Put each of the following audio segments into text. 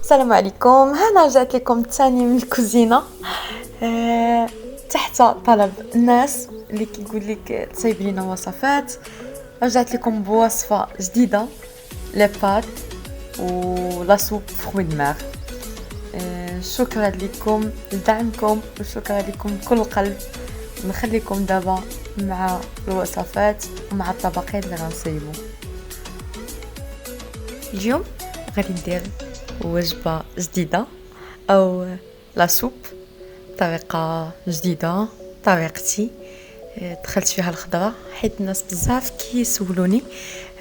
السلام عليكم. هنا رجعت لكم تاني من الكوزينة. تحت طلب الناس اللي كيقول لك تصايب لينا وصفات. رجعت لكم بوصفة جديدة، لي بات ولا سوب فخوي دماغ. شكرا لكم لدعمكم وشكرا لكم كل قلب. نخليكم دابا مع الوصفات ومع الطبقات اللي غنصيبو اليوم. غادي ندير وجبة جديدة أو لا سوب، طريقة جديدة، طريقتي. دخلت فيها الخضرة حيت الناس بزاف كيسولوني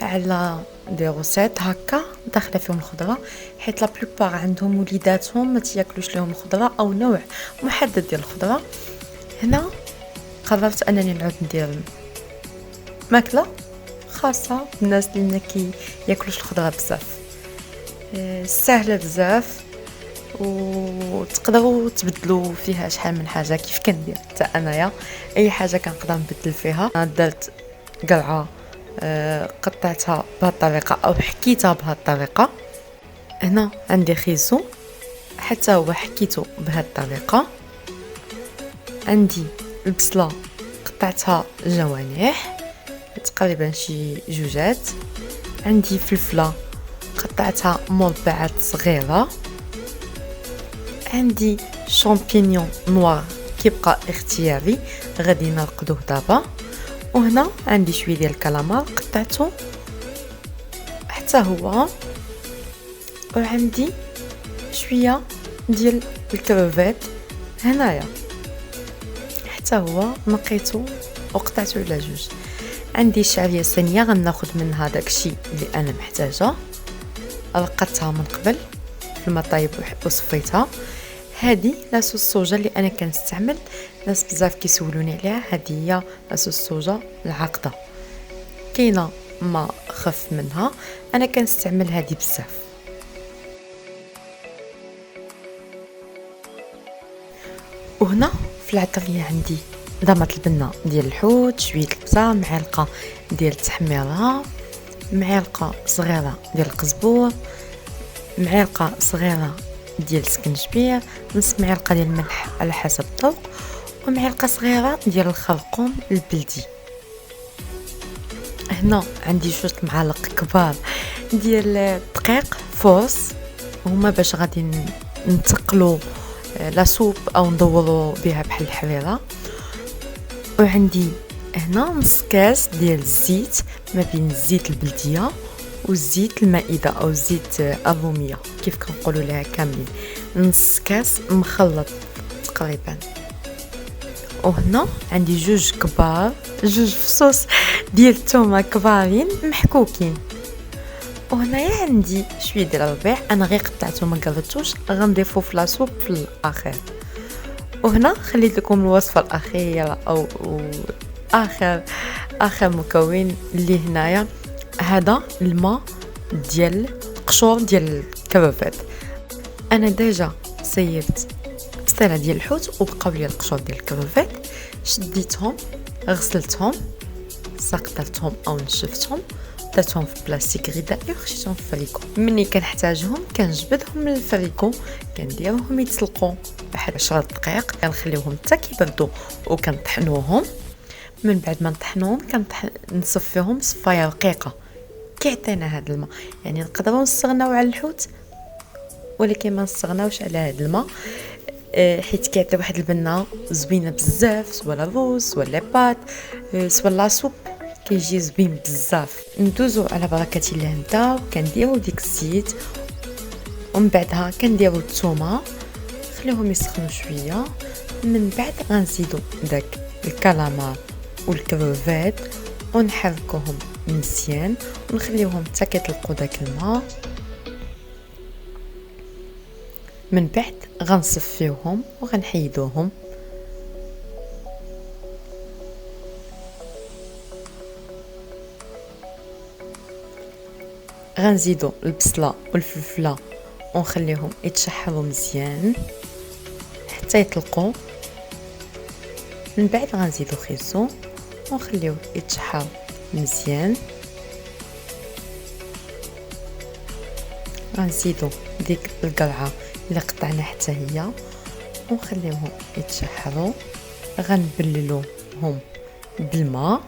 على دي روسيت هكا داخله فيهم الخضرة، حيت لا بلوبار عندهم وليداتهم ما تياكلوش لهم الخضرة او نوع محدد ديال الخضرة. هنا قررت انني نعود ندير ماكلة خاصة بالناس اللي ما كياكلوش الخضرة بزاف. سهله بزاف وتقدروا تبدلوا فيها شحال من حاجه كيف كندير حتى انايا. اي حاجه كنقدر نبدل فيها. انا درت قلعه قطعتها بهذه الطريقه او حكيتها بهذه الطريقه. هنا عندي خيزو حتى هو حكيته بهذه الطريقه. عندي البصله قطعتها جوانح تقريبا شي جوجات. عندي فلفله قطعتها مربعات صغيرة. عندي شامبينيون نوار كيبقى اختياري غادي نرقدوه دابا. وهنا عندي شويه ديال الكالامار قطعته حتى هو. وعندي شويه ديال الكروفيت هنايا حتى هو نقيته وقطعته على جوج. عندي شعريه ثانيه غناخذ منها داكشي اللي انا محتاجه، رقدتها من قبل في الماء طايب وصفيتها. هذه لاصوص الصوجا اللي انا كنستعمل، ناس بزاف كيسولوني عليها. هذه هي لاصوص الصوجا العاقده، كاينه ما خف منها، انا كنستعمل هذه بزاف. وهنا في العطريه عندي ضمه البنه ديال الحوت، شويه البصل، معلقه ديال التحميره، معلقه صغيره ديال القزبور، معلقه صغيره ديال السكنجبير، نص معلقه ديال الملح على حسب الذوق، ومعلقه صغيره ديال الخرقوم البلدي. هنا عندي جوج معالق كبار ديال الدقيق فورس، هما باش غادي نتقلو لا سوب او ندورو بها بحال الحريره. وعندي هنا نص كاس ديال الزيت، ما بين الزيت البلديه والزيت المائده او الزيت الروميه كيف كنقولوا لها كاملين، نص كاس مخلط تقريبا. وهنا عندي جوج كبار، جوج فصوص ديال الثومه كبارين محكوكين. وهنايا عندي شويه ديال الربيع، انا غير قطعته ما قرطوش، غنضيفو في لاصوب في الاخير. وهنا خليت لكم الوصفه الاخيره او اخر مكون اللي هنايا، هذا الماء ديال قشور ديال الكروفيت. انا ديجا صيبت بصيله ديال الحوت وبقاو لي القشور ديال الكروفيت، شديتهم غسلتهم سقطرتهم او نشفتهم، درتهم في بلاستيك غذائي وخشيتهم في الفريكو. مني كنحتاجهم كنجبدهم من الفريكو، كنديرهم يتسلقوا بحال 10 دقائق، كنخليوهم حتى كيبردوا وكنطحنوهم. من بعد ما نطحنوهم نصفيهم صفايه رقيقه كيعطينا هذا الماء. يعني نقدروا نستغناو على الحوت ولكن ما نستغناوش على هذا الماء، حيت كيعطي واحد البنه زوينه بزاف، سواء الروز سواء لي بات سواء لا سوب، كيجي زوين بزاف. ندوزو على بركه الله نبداو كنديروا ديك الزيت، ومن بعدها كنديروا الثومه خليهم يسخنوا شويه. من بعد غنزيدوا داك الكالامار والكروفيت ونحركوهم مزيان ونخليوهم حتى كيطلقوا داك الماء. من بعد غنصفيوهم وغنحيدوهم. غنزيدو البصله والفلفله ونخليهم يتشحروا مزيان حتى يطلقوا. من بعد غنزيدو خيزو ونخليوه يتشحر مزيان. غنزيدو ديك القرعه اللي قطعنا حتى هي ونخليهم يتشحروا. غنبللوهم بالماء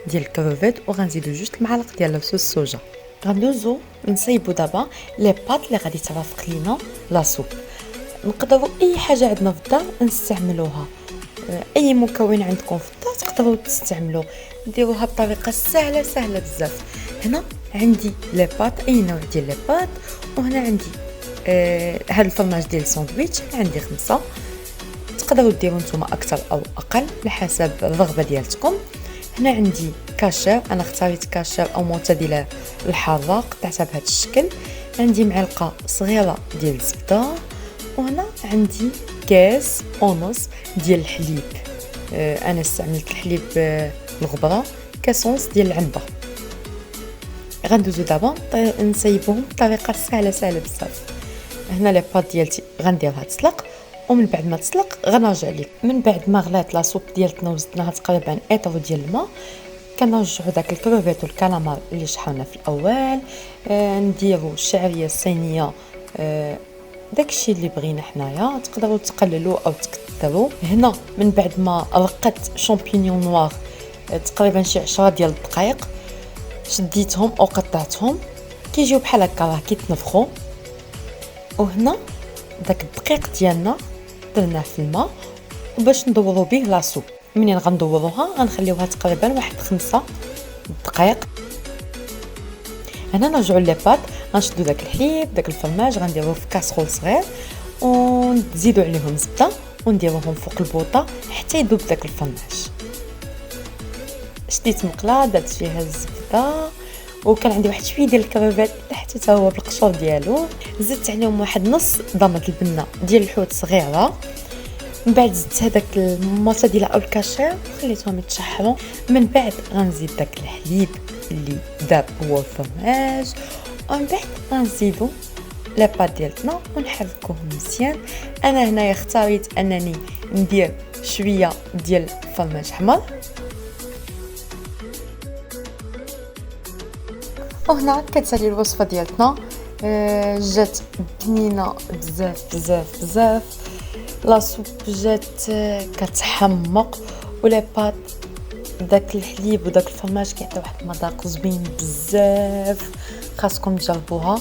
ديال الكروفيت وغنزيدو جوج المعالق ديال لصوص الصوجا. غندوزو نصايبو دابا لي بات اللي غادي ترافق لينا لا سوب. نقدروا اي حاجه عندنا في الدار نستعملوها، اي مكون عندكم في الدار تقدروا تستعملوه، ديروها بطريقه سهله بزاف. هنا عندي لي بات، اي نوع ديال لي بات، وهنا عندي هاد الفرماج ديال الساندويتش عندي 5. تقدروا ديروا نتوما اكثر او اقل على حسب الرغبه ديالتكم. هنا عندي كاشير، انا اختاريت كاشير او معتدله الحاره قطعتها بهذا الشكل. عندي معلقه صغيره ديال الزبده، وهنا عندي كاس ونص ديال الحليب. انا استعملت الحليب الغبره، كاس ونص ديال العنبه. غندوزو دابا نسيبوهم بطريقه سهله بزاف. هنا لي بات ديالتي غنديرها تسلق، ومن بعد ما تسلق غنرجع لك. من بعد ما غلات لا سوب ديالتنا وزدناها تقريبا ايطرو ديال الماء، كنرجعوا داك الكروفيت والكالامار اللي شحرنا في الاول. نديروا الشعريه الصينيه، داكشي اللي بغينا حنايا. تقدروا تقللوا او تكثروا. هنا من بعد ما رقت شامبينيون نوار تقريبا شي 10 ديال الدقائق، شديتهم او قطعتهم كيجيو بحال هكا راه كيتنفخوا. وهنا داك الدقيق ديالنا درناه في الماء وباش ندورو به لا سوب. منين غندوروها غنخليوها تقريبا واحد 5 دقائق. هنا نرجعوا لي بات، غنشدو داك الحليب داك الفرماج غنديروه في كاسرول صغير ونزيدو عليهم زبده ونديروهم فوق البوطه حتى يذوب داك الفرماج. شديت مقله درت فيها الزبده، وكان عندي واحد شويه ديال الكروفيت حتى هو بالقشور ديالو. زدت عليهم واحد نص ضمه البنه ديال الحوت صغيره. من بعد زدت هذاك المعتدله او الكاشير وخليتهم يتشحروا. من بعد غنزيد داك الحليب اللي داب هو الفرماج، ومن بعد غنزيدو لا بات ديالتنا ونحركوهم مزيان. انا هنايا اختاريت انني ندير شويه ديال الفرماج احمر. وهنا كتسالي الوصفه ديالتنا، جات بنينه بزاف. لا سوب جات كتحمق، ولا بات داك الحليب وداك الفرماج كيعطي واحد المذاق زوين بزاف. خاصكم تجربوها.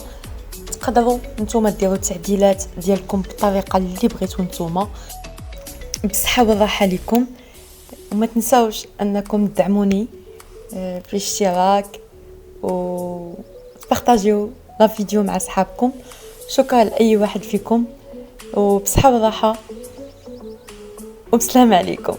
تقدروا نتوما ديروا التعديلات ديالكم بالطريقه اللي بغيتو نتوما. بالصحه والراحه لكم، وما تنساوش انكم تدعموني بالاشتراك وتبارطاجيو لا فيديو مع اصحابكم. شكرا لاي واحد فيكم، وبصحه والراحه وبسلام عليكم.